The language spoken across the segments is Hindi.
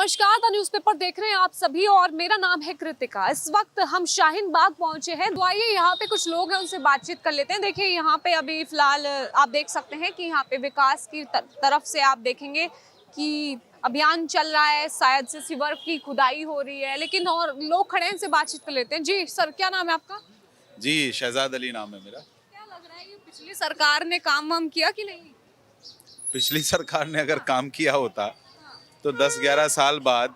नमस्कार, द न्यूज़पेपर देख रहे हैं आप सभी और मेरा नाम है कृतिका। इस वक्त हम शाहीन बाग पहुंचे हैं, तो आइए यहाँ पे कुछ लोग हैं उनसे बातचीत कर लेते हैं। देखिए यहाँ पे अभी फिलहाल आप देख सकते हैं कि यहाँ पे विकास की तरफ से आप देखेंगे कि अभियान चल रहा है, शायद से सीवर की खुदाई हो रही है, लेकिन और लोग खड़े हैं, इनसे बातचीत कर लेते हैं। जी सर, क्या नाम है आपका? जी, शहजाद अली नाम है मेरा। क्या लग रहा है कि पिछली सरकार ने काम वाम किया कि नहीं? पिछली सरकार ने अगर काम किया होता तो 10-11 साल बाद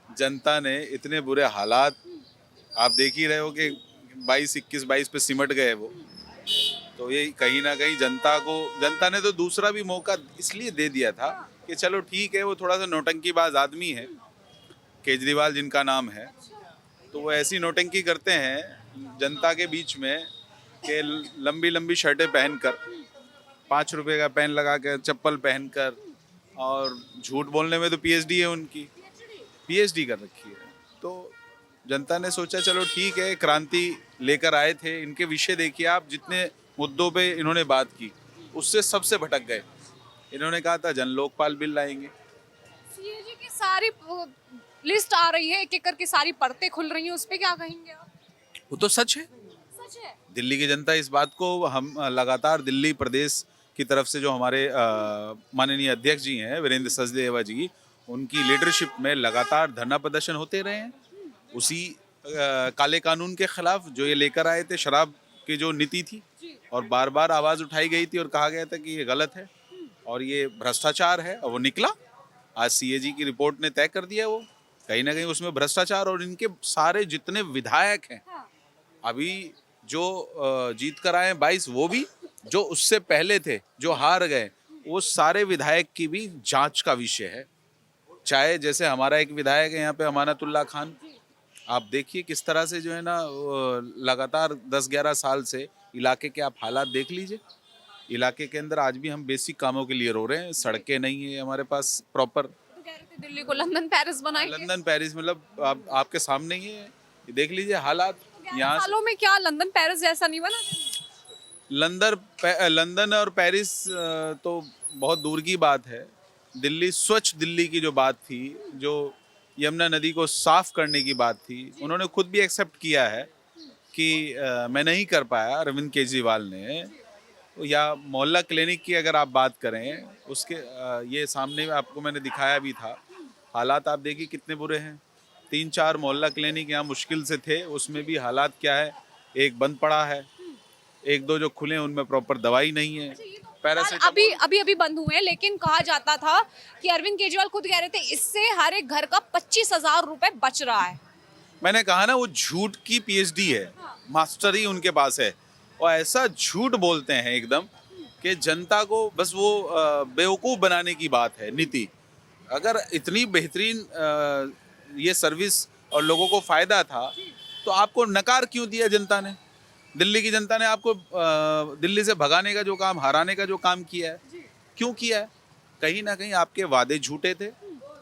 जनता ने इतने बुरे हालात, आप देख ही रहे हो कि 21-22 पे सिमट गए वो। तो ये कहीं ना कहीं जनता ने तो दूसरा भी मौका इसलिए दे दिया था कि चलो ठीक है, वो थोड़ा सा नौटंकीबाज आदमी है, केजरीवाल जिनका नाम है, तो वो ऐसी नौटंकी करते हैं जनता के बीच में कि लंबी लंबी शर्टें पहनकर, 5 रुपए का पेन लगा कर, चप्पल पहनकर, और झूठ बोलने में तो पीएचडी है उनकी, पीएचडी कर रखी है। तो जनता ने सोचा चलो ठीक है, क्रांति लेकर आए थे, इनके विषय देखिए आप, जितने मुद्दों पे इन्होंने बात की उससे सबसे भटक गए। इन्होंने कहा था जन लोकपाल बिल लाएंगे, सीएजी की सारी लिस्ट आ रही है, एक एक करके सारी परतें खुल रही हैं, उस पे क्या कहेंगे आप? वो तो सच है। सच है। दिल्ली की जनता इस बात को, हम लगातार दिल्ली प्रदेश की तरफ से जो हमारे माननीय अध्यक्ष जी हैं वीरेंद्र सचदेवा जी, उनकी लीडरशिप में लगातार धरना प्रदर्शन होते रहे हैं उसी काले कानून के खिलाफ जो ये लेकर आए थे, शराब की जो नीति थी, और बार बार आवाज़ उठाई गई थी और कहा गया था कि ये गलत है और ये भ्रष्टाचार है, और वो निकला। आज सीएजी की रिपोर्ट ने तय कर दिया, वो कहीं ना कहीं उसमें भ्रष्टाचार, और इनके सारे जितने विधायक हैं अभी जो जीत कर आए 22, वो भी, जो उससे पहले थे जो हार गए, वो सारे विधायक की भी जांच का विषय है। चाहे जैसे हमारा एक विधायक है यहाँ पे अमानतुल्लाह खान, आप देखिए किस तरह से जो है ना, लगातार 10-11 साल से इलाके के आप हालात देख लीजिए। इलाके के अंदर आज भी हम बेसिक कामों के लिए रो रहे हैं, सड़कें नहीं है हमारे पास प्रॉपर। तो कह रहे थे दिल्ली को लंदन पेरिस बनाएंगे। लंदन पेरिस मतलब आपके सामने ही है, ये देख लीजिए हालात। 11 सालों में क्या लंदन पेरिस जैसा नहीं बना? लंदन और पेरिस तो बहुत दूर की बात है। दिल्ली, स्वच्छ दिल्ली की जो बात थी, जो यमुना नदी को साफ करने की बात थी, उन्होंने खुद भी एक्सेप्ट किया है कि मैं नहीं कर पाया, अरविंद केजरीवाल ने। या मोहल्ला क्लिनिक की अगर आप बात करें, उसके ये सामने आपको मैंने दिखाया भी था, हालात आप देखिए कितने बुरे हैं। 3-4 मोहल्ला क्लिनिक यहाँ मुश्किल से थे, उसमें भी हालात क्या है, एक बंद पड़ा है, एक दो जो खुले हैं उनमें प्रॉपर दवाई नहीं है। अभी बंद हुए हैं, लेकिन कहा जाता था कि अरविंद केजरीवाल खुद कह रहे थे इससे हर एक घर का 25,000 रुपए बच रहा है। मैंने कहा ना, वो झूठ की पीएचडी है, मास्टरी उनके पास है, और ऐसा झूठ बोलते हैं एकदम कि जनता को बस वो बेवकूफ़ बनाने की बात है नीति। अगर इतनी बेहतरीन ये सर्विस और लोगों को फ़ायदा था तो आपको नकार क्यों दिया जनता ने? दिल्ली की जनता ने आपको दिल्ली से भगाने का जो काम, हराने का जो काम किया है, क्यों किया है? कहीं ना कहीं आपके वादे झूठे थे,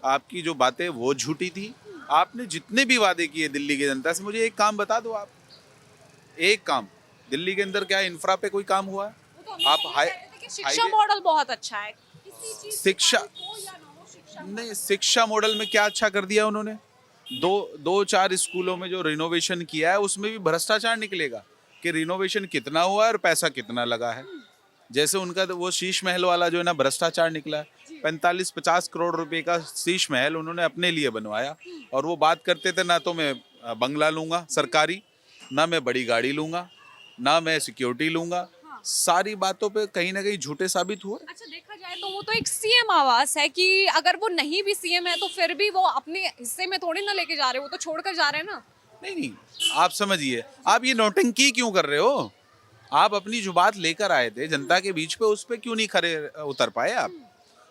आपकी जो बातें वो झूठी थी। आपने जितने भी वादे किए दिल्ली की जनता से, मुझे एक काम बता दो आप, एक काम दिल्ली के अंदर क्या इंफ्रा पे कोई काम हुआ है? आप शिक्षा मॉडल बहुत अच्छा है, शिक्षा नहीं, शिक्षा मॉडल में क्या अच्छा कर दिया उन्होंने? 2-4 स्कूलों में जो रिनोवेशन किया है उसमें भी भ्रष्टाचार निकलेगा कि रिनोवेशन कितना हुआ है और पैसा कितना लगा है। जैसे उनका तो वो शीश महल वाला जो है ना, भ्रष्टाचार निकला है। 45-50 करोड़ रुपए का शीश महल उन्होंने अपने लिए बनवाया, और वो बात करते थे ना तो मैं बंगला लूंगा सरकारी, ना मैं बड़ी गाड़ी लूंगा, ना मैं सिक्योरिटी लूंगा। सारी बातों पे कहीं ना कहीं झूठे साबित हुए। अच्छा, देखा जाए तो वो तो एक सीएम आवास है कि अगर वो नहीं भी सीएम है तो फिर भी वो अपने हिस्से में थोड़ी ना लेके जा रहे, वो तो छोड़कर जा रहे हैं ना। नहीं, आप समझिए, आप ये नौटंकी क्यों कर रहे हो? आप अपनी जो बात लेकर आए थे जनता के बीच पे, उस पे क्यों नहीं खरे उतर पाए आप?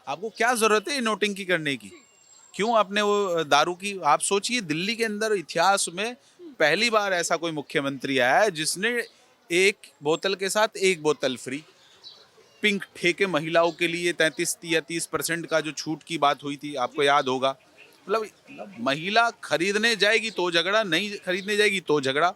आपको क्या जरूरत है नौटंकी करने की? क्यों आपने वो दारू की, आप सोचिए दिल्ली के अंदर इतिहास में पहली बार ऐसा कोई मुख्यमंत्री आया है जिसने एक बोतल के साथ एक बोतल फ्री, पिंक ठेके महिलाओं के लिए 33 या 30% का जो छूट की बात हुई थी, आपको याद होगा। मतलब महिला खरीदने जाएगी तो झगड़ा, नहीं खरीदने जाएगी तो झगड़ा।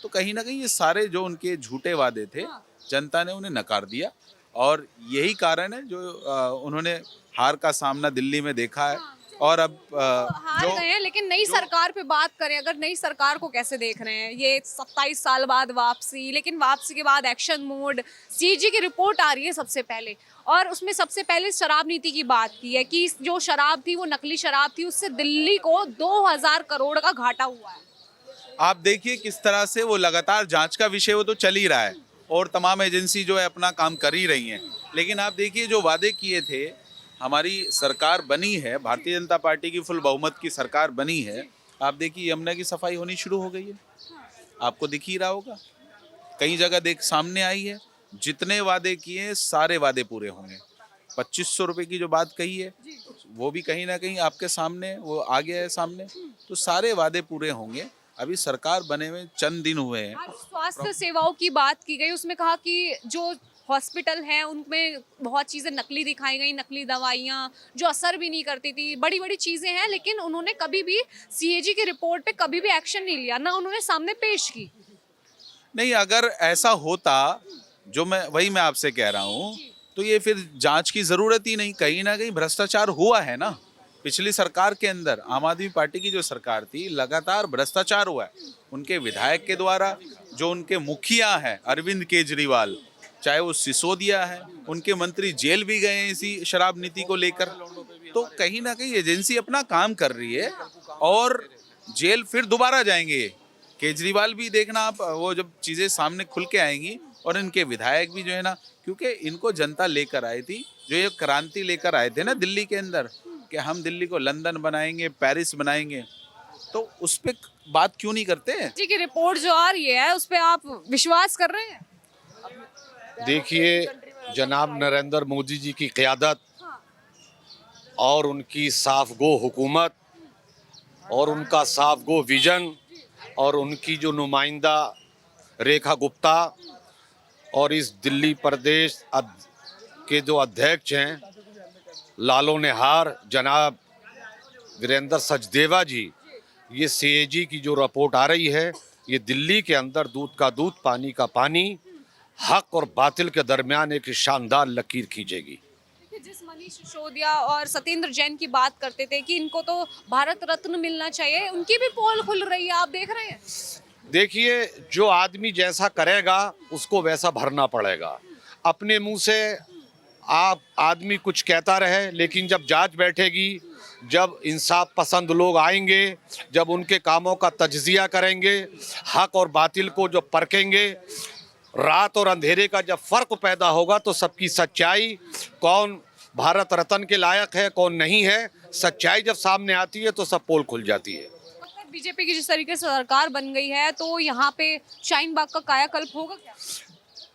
तो कहीं ना कहीं ये सारे जो उनके झूठे वादे थे, जनता ने उन्हें नकार दिया, और यही कारण है जो उन्होंने हार का सामना दिल्ली में देखा है। और अब हार गए हैं, लेकिन नई सरकार पे बात करें, अगर नई सरकार को कैसे देख रहे हैं? ये 27 साल बाद वापसी, लेकिन वापसी के बाद एक्शन मोड, सीएजी की रिपोर्ट आ रही है सबसे पहले, और उसमें सबसे पहले शराब नीति की बात की है कि जो शराब थी वो नकली शराब थी, उससे दिल्ली को 2000 करोड़ का घाटा हुआ है। आप देखिए किस तरह से वो लगातार जांच का विषय वो तो चल ही रहा है और तमाम एजेंसी जो है अपना काम कर ही रही हैं, लेकिन आप देखिए जो वादे किए थे, हमारी सरकार बनी है, भारतीय जनता पार्टी की फुल बहुमत की सरकार बनी है, आप देखिए यमुना की सफाई होनी शुरू हो गई है, आपको दिख ही रहा होगा, कई जगह देख सामने आई है, जितने वादे किए सारे वादे पूरे होंगे। 2500 रुपए की जो बात कही है वो भी कहीं ना कहीं आपके सामने वो आ गया है सामने, तो सारे वादे पूरे होंगे। अभी सरकार बने हुए चंद दिन हुए हैं। आज स्वास्थ्य सेवाओं की बात की गई, उसमें कहा कि जो हॉस्पिटल हैं उनमें बहुत चीज़ें नकली दिखाई गई, नकली दवाइयाँ जो असर भी नहीं करती थी, बड़ी बड़ी चीज़ें हैं, लेकिन उन्होंने कभी भी सीएजी की रिपोर्ट पे कभी भी एक्शन नहीं लिया, ना उन्होंने सामने पेश की। नहीं, अगर ऐसा होता जो मैं आपसे कह रहा हूँ, तो ये फिर जांच की जरूरत ही नहीं, कहीं ना कहीं भ्रष्टाचार हुआ है ना। पिछली सरकार के अंदर आम आदमी पार्टी की जो सरकार थी, लगातार भ्रष्टाचार हुआ है उनके विधायक के द्वारा, जो उनके मुखिया हैं अरविंद केजरीवाल, चाहे वो सिसोदिया है, उनके मंत्री जेल भी गए हैं इसी शराब नीति को लेकर। तो कहीं ना कहीं एजेंसी अपना काम कर रही है और जेल फिर दोबारा जाएंगे केजरीवाल भी, देखना आप, वो जब चीजें सामने खुल के आएंगी, और इनके विधायक भी जो है ना, क्योंकि इनको जनता लेकर आई थी, जो ये क्रांति लेकर आए थे ना दिल्ली के अंदर कि हम दिल्ली को लंदन बनाएंगे, पेरिस बनाएंगे, तो उस पर बात क्यों नहीं करते हैं? जी की रिपोर्ट जो आ रही है उस पर आप विश्वास कर रहे हैं? देखिए, जनाब नरेंद्र मोदी जी की क़यादत और उनकी साफ गो हुकूमत और उनका साफ गो विजन और उनकी जो नुमाइंदा रेखा गुप्ता और इस दिल्ली प्रदेश के जो अध्यक्ष हैं लालो निहार जनाब वीरेंद्र सचदेवा जी, ये सीएजी की जो रिपोर्ट आ रही है, ये दिल्ली के अंदर दूध का दूध, पानी का पानी, हक और बातिल के दरमियान एक शानदार लकीर खींचेगी। जिस मनीष सिसोदिया और सत्येंद्र जैन की बात करते थे कि इनको तो भारत रत्न मिलना चाहिए, उनकी भी पोल खुल रही है, आप देख रहे हैं? देखिए, जो आदमी जैसा करेगा उसको वैसा भरना पड़ेगा। अपने मुंह से आप आदमी कुछ कहता रहे, लेकिन जब जांच बैठेगी, जब इंसाफ पसंद लोग आएंगे, जब उनके कामों का तज्जिया करेंगे, हक और बातिल को जो परखेंगे, रात और अंधेरे का जब फर्क पैदा होगा, तो सबकी सच्चाई, कौन भारत रत्न के लायक है कौन नहीं है, सच्चाई जब सामने आती है तो सब पोल खुल जाती है। बीजेपी की जिस तरीके से सरकार बन गई है, तो यहाँ पे शाहीन बाग का कायाकल्प होगा क्या?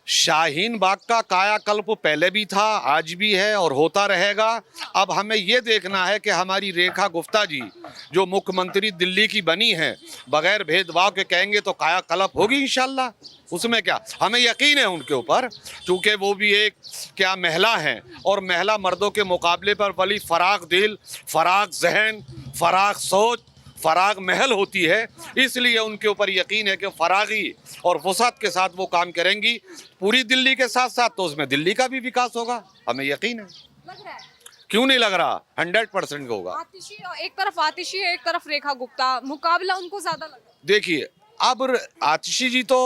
शाहीन बाग का कायाकल्प पहले भी था, आज भी है और होता रहेगा। अब हमें ये देखना है कि हमारी रेखा गुप्ता जी जो मुख्यमंत्री दिल्ली की बनी है, बगैर भेदभाव के कहेंगे तो कायाकल्प होगी इंशाल्लाह। उसमें क्या, हमें यकीन है उनके ऊपर, क्योंकि वो भी एक क्या महिला हैं, और महिला मर्दों के मुकाबले पर बड़ी फराग दिल, फराग जहन, फराग सोच, फराग महल होती है, इसलिए उनके ऊपर यकीन है कि फरागी और वसात के साथ वो काम करेंगी पूरी दिल्ली के साथ साथ, तो उसमें दिल्ली का भी विकास होगा, हमें यकीन है। लग रहा है क्यों नहीं लग रहा, 100% होगा। आतिशी, एक तरफ आतिशी है, एक तरफ रेखा गुप्ता, मुकाबला उनको ज्यादा लग रहा है। देखिए, अब आतिशी जी तो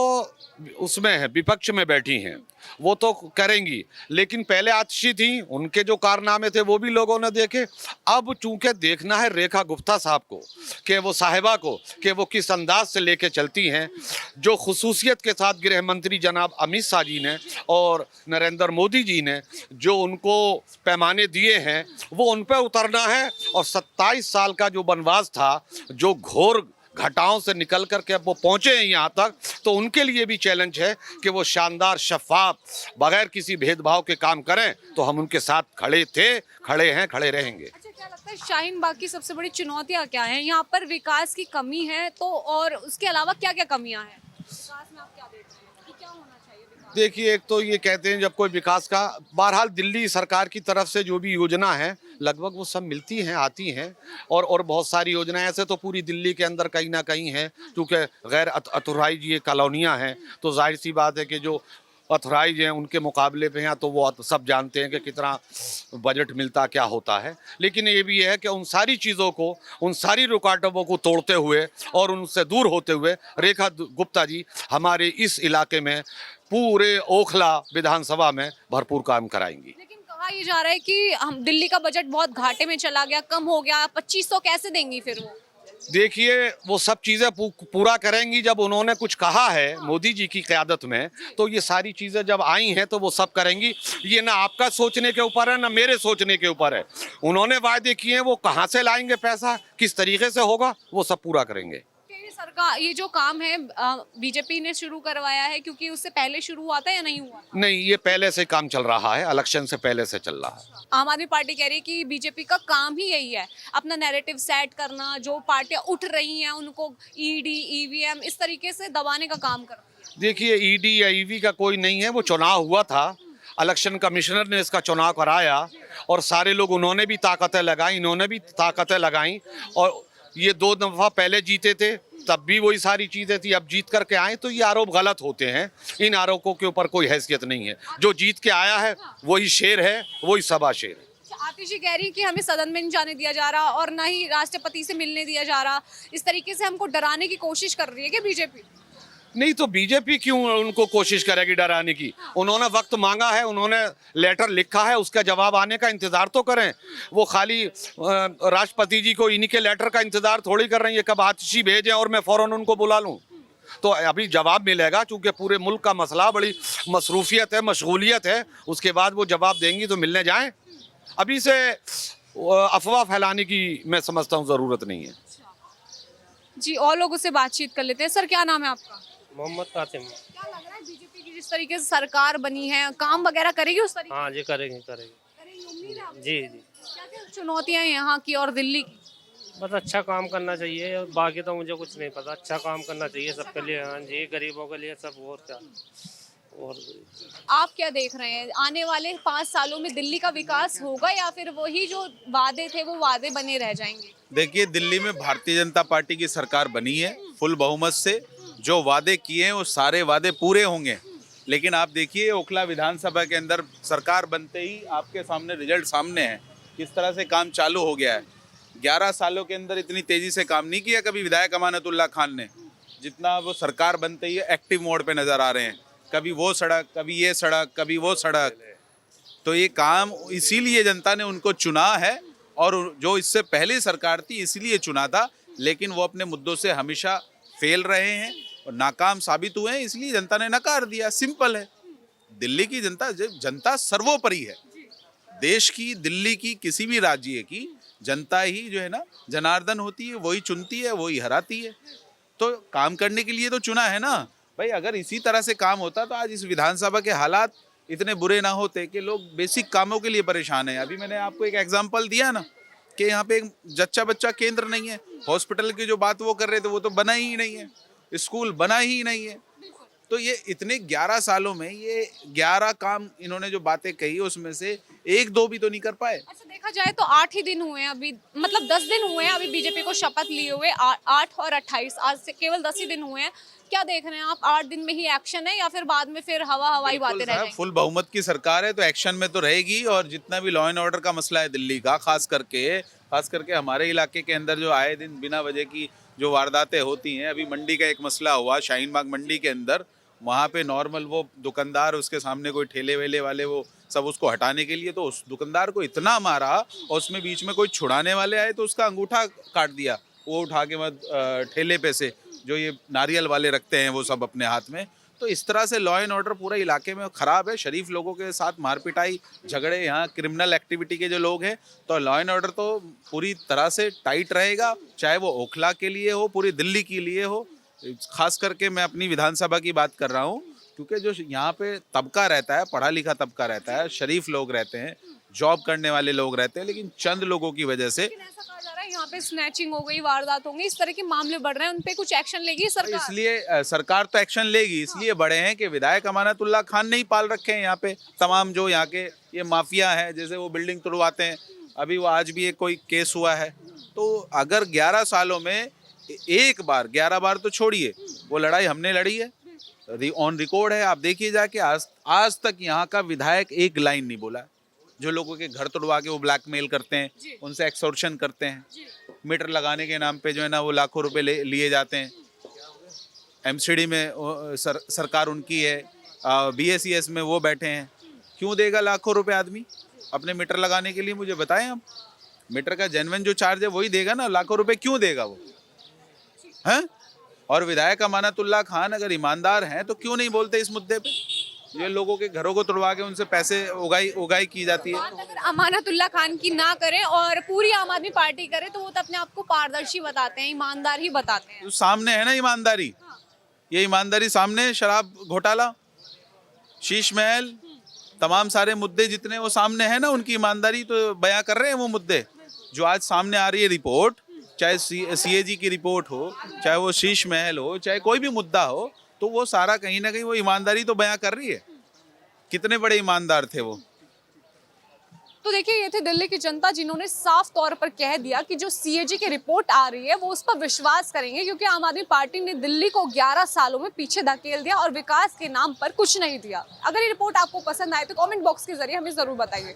उसमें है, विपक्ष में बैठी हैं, वो तो करेंगी, लेकिन पहले आतिशी थी, उनके जो कारनामे थे वो भी लोगों ने देखे। अब चूंकि देखना है रेखा गुप्ता साहब को, कि वो साहिबा को, कि वो किस अंदाज से लेके चलती हैं, जो खुसूसियत के साथ गृह मंत्री जनाब अमित शाह जी ने और नरेंद्र मोदी जी ने जो उनको पैमाने दिए हैं, वो उन पर उतरना है। और 27 साल का जो वनवास था, जो घोर घटाओं से निकल कर के अब वो पहुंचे हैं यहाँ तक, तो उनके लिए भी चैलेंज है कि वो शानदार, शफाफ, बगैर किसी भेदभाव के काम करें, तो हम उनके साथ खड़े थे, खड़े हैं, खड़े रहेंगे। अच्छा, क्या लगता है शाहीन बाग की सबसे बड़ी चुनौतियाँ क्या हैं? यहाँ पर विकास की कमी है, तो और उसके अलावा क्या क्या कमियाँ हैं विकास में? आप क्या देख रहे हैं कि क्या होना चाहिए विकास? देखिए, एक तो ये कहते हैं जब कोई विकास का, बहरहाल दिल्ली सरकार की तरफ से जो भी योजना है लगभग वो सब मिलती हैं, आती हैं, और बहुत सारी योजनाएं ऐसे तो पूरी दिल्ली के अंदर कहीं ना कहीं हैं, क्योंकि गैर अतुराई ये कॉलोनियाँ हैं, तो जाहिर सी बात है कि जो ऑथराइज हैं उनके मुकाबले पे हैं, तो वो सब जानते हैं कि कितना बजट मिलता क्या होता है। लेकिन ये भी है कि उन सारी चीज़ों को, उन सारी रुकावटों को तोड़ते हुए और उनसे दूर होते हुए रेखा गुप्ता जी हमारे इस इलाके में पूरे ओखला विधानसभा में भरपूर काम कराएंगी। लेकिन कहा ये जा रहा है कि हम दिल्ली का बजट बहुत घाटे में चला गया, कम हो गया, 2500 कैसे देंगी फिर वो? देखिए, वो सब चीज़ें पूरा करेंगी। जब उन्होंने कुछ कहा है मोदी जी की क़यादत में, तो ये सारी चीज़ें जब आई हैं तो वो सब करेंगी। ये ना आपका सोचने के ऊपर है ना मेरे सोचने के ऊपर है। उन्होंने वायदे किए हैं, वो कहाँ से लाएंगे पैसा, किस तरीके से होगा, वो सब पूरा करेंगे। ये सरकार, ये जो काम है बीजेपी ने शुरू करवाया है, क्योंकि उससे पहले शुरू हुआ था या नहीं हुआ? नहीं, ये पहले से काम चल रहा है, इलेक्शन से पहले से चल रहा है। आम आदमी पार्टी कह रही है कि बीजेपी का काम ही यही है, अपना नैरेटिव सेट करना, जो पार्टियां उठ रही हैं उनको ईडी ईवीएम इस तरीके से दबाने का काम कर रही है। देखिए, ईडी या ईवी का कोई नहीं है, वो चुनाव हुआ था, इलेक्शन कमिश्नर ने इसका चुनाव कराया और सारे लोग, उन्होंने भी ताकतें लगाई, इन्होंने भी ताकतें लगाई और ये 2 दफ़ा पहले जीते थे, तब भी वही सारी चीज़ें थी। अब जीत करके आए तो ये आरोप गलत होते हैं। इन आरोपों के ऊपर कोई हैसियत नहीं है। जो जीत के आया है वही शेर है, वही सभा शेर है। आतिश जी कह रही कि हमें सदन में नहीं जाने दिया जा रहा और ना ही राष्ट्रपति से मिलने दिया जा रहा, इस तरीके से हमको डराने की कोशिश कर रही है कि बीजेपी? नहीं तो बीजेपी क्यों उनको कोशिश करेगी डराने की? उन्होंने वक्त मांगा है, उन्होंने लेटर लिखा है, उसका जवाब आने का इंतजार तो करें। वो खाली राष्ट्रपति जी को इन्हीं के लेटर का इंतजार थोड़ी कर रही है कब आतिशी भेजें और मैं फौरन उनको बुला लूं। तो अभी जवाब मिलेगा, चूंकि पूरे मुल्क का मसला, बड़ी मसरूफियत है, मशगूलियत है, उसके बाद वो जवाब देंगी तो मिलने जाएं। अभी से अफवाह फैलाने की मैं समझता हूँ ज़रूरत नहीं है। जी, और लोगों से बातचीत कर लेते हैं। सर, क्या नाम है आपका? मोहम्मद कासिम। क्या लग रहा है बीजेपी की जिस तरीके से सरकार बनी है, काम वगैरह करेगी उस तरीके? हाँ जी, करेंगे करेंगे। करेगी, उम्मीद है आपको? जी जी, क्या क्या चुनौतियां हैं यहाँ की और दिल्ली की? बस अच्छा काम करना चाहिए और बाकी तो मुझे कुछ नहीं पता। अच्छा काम करना चाहिए सबके लिए। हाँ जी, गरीबों के लिए सब। और क्या? और आप क्या देख रहे हैं, आने वाले 5 सालों में दिल्ली का विकास होगा या फिर वही जो वादे थे वो वादे बने रह जाएंगे? देखिए, दिल्ली में भारतीय जनता पार्टी की सरकार बनी है फुल बहुमत से। जो वादे किए हैं वो सारे वादे पूरे होंगे। लेकिन आप देखिए, ओखला विधानसभा के अंदर सरकार बनते ही आपके सामने रिजल्ट सामने है, किस तरह से काम चालू हो गया है। 11 सालों के अंदर इतनी तेजी से काम नहीं किया कभी विधायक अमानतुल्लाह खान ने, जितना वो सरकार बनते ही एक्टिव मोड पे नजर आ रहे हैं। कभी वो सड़क, कभी ये सड़क, कभी वो सड़क। तो ये काम इसीलिए जनता ने उनको चुना है, और जो इससे पहले सरकार थी इसीलिए चुना था, लेकिन वो अपने मुद्दों से हमेशा फेल रहे हैं और नाकाम साबित हुए हैं, इसलिए जनता ने नकार दिया। सिंपल है। दिल्ली की जनता सर्वोपरि है। देश की, दिल्ली की, किसी भी राज्य की जनता ही जो है ना जनार्दन होती है, वही चुनती है, वही हराती है। तो काम करने के लिए तो चुना है ना भाई। अगर इसी तरह से काम होता तो आज इस विधानसभा के हालात इतने बुरे ना होते कि लोग बेसिक कामों के लिए परेशान हैं। अभी मैंने आपको एक एग्जांपल दिया ना कि यहाँ पे एक जच्चा बच्चा केंद्र नहीं है, हॉस्पिटल की जो बात वो कर रहे थे वो तो बना ही नहीं है, स्कूल बना ही नहीं है। तो ये इतने 11 सालों में ये 11 काम इन्होंने जो बातें कही उसमें से 1-2 भी तो नहीं कर पाए। अच्छा, देखा जाए तो 8 ही दिन हुए हैं अभी, मतलब 10 दिन हुए हैं अभी बीजेपी को शपथ लिए हुए, 8 और 28, आज से केवल 10 ही दिन हुए हैं। क्या देख रहे हैं आप, 8 दिन में ही एक्शन है या फिर बाद में फिर हवाई बातें रह जाएंगी? फुल बहुमत की सरकार है तो एक्शन में तो रहेगी। और जितना भी लॉ एंड ऑर्डर का मसला है दिल्ली का, खास करके हमारे इलाके के अंदर जो आए दिन बिना वजह की जो वारदातें होती हैं। अभी मंडी का एक मसला हुआ शाहीन बाग मंडी के अंदर, वहाँ पे नॉर्मल वो दुकानदार, उसके सामने कोई ठेले वेले वाले, वो सब उसको हटाने के लिए तो उस दुकानदार को इतना मारा और उसमें बीच में कोई छुड़ाने वाले आए तो उसका अंगूठा काट दिया, वो उठा के मत ठेले पे से जो ये नारियल वाले रखते हैं वो सब अपने हाथ में। तो इस तरह से लॉ एंड ऑर्डर पूरे इलाके में ख़राब है। शरीफ लोगों के साथ मारपिटाई, झगड़े, यहाँ क्रिमिनल एक्टिविटी के जो लोग हैं, तो लॉ एंड ऑर्डर तो पूरी तरह से टाइट रहेगा, चाहे वो ओखला के लिए हो, पूरी दिल्ली के लिए हो। खास करके मैं अपनी विधानसभा की बात कर रहा हूँ, क्योंकि जो यहाँ पे तबका रहता है, पढ़ा लिखा तबका रहता है, शरीफ लोग रहते हैं, जॉब करने वाले लोग रहते हैं, लेकिन चंद लोगों की वजह से ऐसा कहा जा रहा है यहाँ पे स्नैचिंग हो गई, वारदात होंगी, इस तरह के मामले बढ़ रहे हैं, उन पे कुछ एक्शन लेगी सरकार? इसलिए सरकार तो एक्शन लेगी, इसलिए बड़े हैं कि विधायक अमानतुल्लाह खान ने ही पाल रखे हैं यहाँ पे तमाम जो यहाँ के ये माफिया है, जैसे वो बिल्डिंग तोड़वाते हैं। अभी वो आज भी एक कोई केस हुआ है। तो अगर 11 सालों में एक बार, 11 बार तो छोड़िए, वो लड़ाई हमने लड़ी है, ऑन रिकॉर्ड है, आप देखिए जाके, आज तक यहाँ का विधायक एक लाइन नहीं बोला। जो लोगों के घर तोड़वा के वो ब्लैकमेल करते हैं, उनसे एक्सटॉर्शन करते हैं, मीटर लगाने के नाम पे जो है ना वो लाखों रुपए लिए जाते हैं। एमसीडी में सरकार उनकी है, बीएसईएस में वो बैठे हैं। क्यों देगा लाखों रुपए आदमी अपने मीटर लगाने के लिए? मुझे बताएं आप। मीटर का जेन्युइन जो चार्ज है वही देगा ना, लाखों रुपए क्यों देगा वो? हैं? और विधायक अमानतुल्लाह खान अगर ईमानदार हैं तो क्यों नहीं बोलते इस मुद्दे पे? ये लोगों के घरों को तोड़वा के उनसे पैसे उगाई की जाती है। बात अगर अमानतुल्लाह खान की ना करें और पूरी आम आदमी पार्टी करे तो वो तो अपने आप को पारदर्शी बताते हैं, ईमानदार ही बताते हैं। तो सामने है ना ईमानदारी, ये ईमानदारी सामने, शराब घोटाला, शीश महल, तमाम सारे मुद्दे जितने वो सामने है ना, उनकी ईमानदारी तो बयां कर रहे हैं वो मुद्दे। जो आज सामने आ रही है रिपोर्ट, चाहे सीएजी की रिपोर्ट हो, चाहे वो शीश महल हो, चाहे कोई भी मुद्दा हो, तो वो सारा कहीं ना कहीं वो ईमानदारी तो बयां कर रही है। कितने बड़े ईमानदार थे वो। तो देखिए, ये थे दिल्ली की जनता जिन्होंने साफ तौर पर कह दिया कि जो सीएजी की रिपोर्ट आ रही है वो उस पर विश्वास करेंगे, क्योंकि आम आदमी पार्टी ने दिल्ली को 11 सालों में पीछे धकेल दिया और विकास के नाम पर कुछ नहीं दिया। अगर ये रिपोर्ट आपको पसंद आए तो कमेंट बॉक्स के जरिए हमें जरूर बताइए।